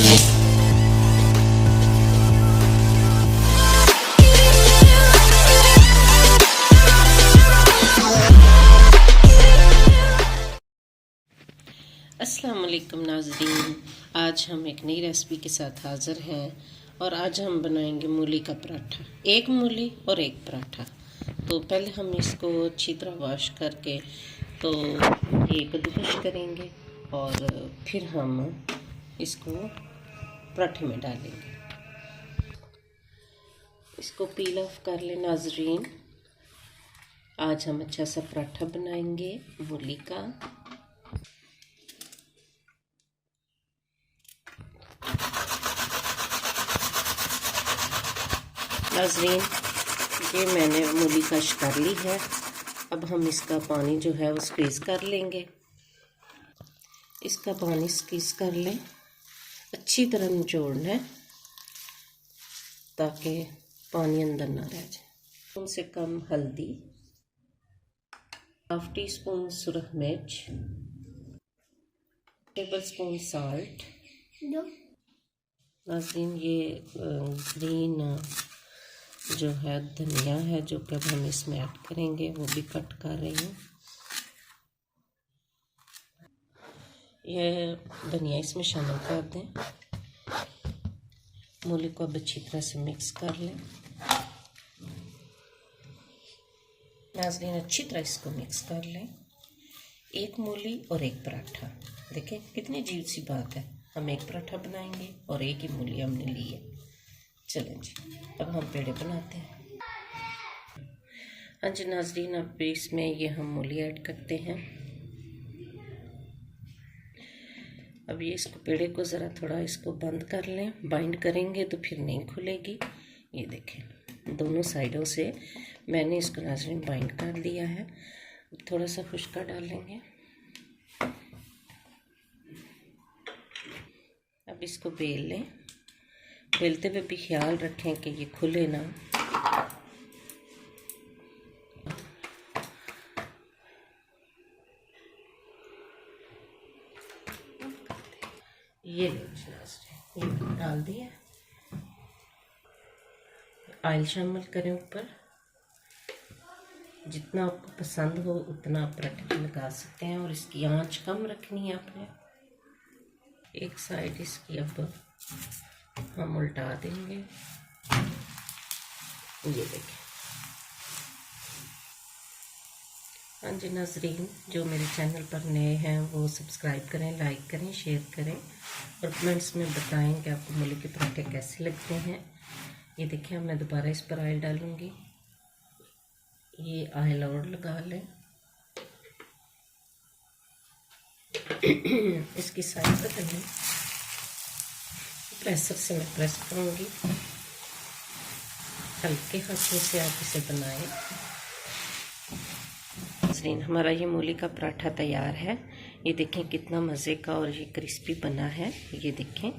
अस्सलाम वालेकुम नाज़रीन, आज हम एक नई रेसिपी के साथ हाज़िर हैं और आज हम बनाएंगे मूली का पराठा। एक मूली और एक पराठा। तो पहले हम इसको अच्छी तरह वॉश करके तो ये कद्दूकस करेंगे और फिर हम इसको पराठे में डालेंगे। इसको पील ऑफ कर लें नाज़रीन। आज हम अच्छा सा पराठा बनाएंगे मूली का। नाज़रीन, ये मैंने मूली कश कर ली है। अब हम इसका पानी जो है वो स्क्वीज़ कर लेंगे। इसका पानी स्क्वीज़ कर लें, अच्छी तरह निचोड़ना है ताकि पानी अंदर ना रह जाए। कम से कम हल्दी, हाफ टी स्पून सुरख मिर्च, टेबल स्पून साल्ट। नाज़रीन, ये ग्रीन जो है धनिया है जो कि अब हम इसमें ऐड करेंगे, वो भी कट कर रही हूँ। यह धनिया इसमें शामिल कर दें। मूली को अब अच्छी तरह से मिक्स कर लें। नाज़रीन, अच्छी तरह इसको मिक्स कर लें। एक मूली और एक पराठा, देखें कितनी अजीब सी बात है। हम एक पराठा बनाएंगे और एक ही मूली हमने ली है। चलें जी, अब हम पेड़े बनाते हैं। हाँ जी नाज़रीन, अब इसमें ये हम मूली ऐड करते हैं। अब ये इसको पेड़े को ज़रा थोड़ा इसको बंद कर लें, बाइंड करेंगे तो फिर नहीं खुलेगी। ये देखें दोनों साइडों से मैंने इसको नाज़रीन बाइंड कर दिया है। थोड़ा सा खुश्का डालेंगे। अब इसको बेल लें। बेलते हुए भी ख्याल रखें कि ये खुले ना। ये ये डाल दिया। ऑयल शामिल करें ऊपर। जितना आपको पसंद हो उतना आप पराठे लगा सकते हैं और इसकी आंच कम रखनी है आपने। एक साइड इसकी अब हम उल्टा देंगे। ये देखें। हाँ जी नाज़रीन, जो मेरे चैनल पर नए हैं वो सब्सक्राइब करें, लाइक करें, शेयर करें और कमेंट्स में बताएं कि आपको मूली के पराठे कैसे लगते हैं। ये देखिए, मैं दोबारा इस पर ऑयल डालूंगी। ये ऑयल और लगा लें। इसकी साइड बदलें। प्रेसर से मैं प्रेस करूंगी। हल्के हाथों से आप इसे बनाएं। नाज़रीन, हमारा ये मूली का पराठा तैयार है। ये देखें कितना मज़े का और ये क्रिस्पी बना है। ये देखें,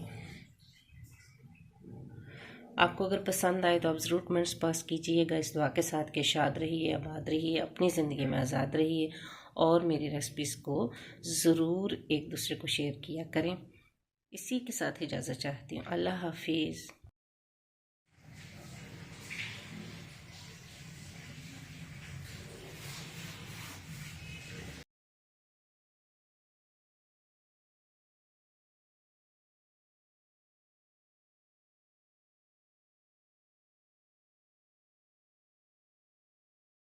आपको अगर पसंद आए तो आप ज़रूर कमेंट्स पास कीजिएगा। इस दुआ के साथ कि शाद रहिए, आबाद रहिए, अपनी ज़िंदगी में आज़ाद रहिए और मेरी रेसिपीज़ को ज़रूर एक दूसरे को शेयर किया करें। इसी के साथ इजाज़त चाहती हूँ। अल्लाह हाफिज़।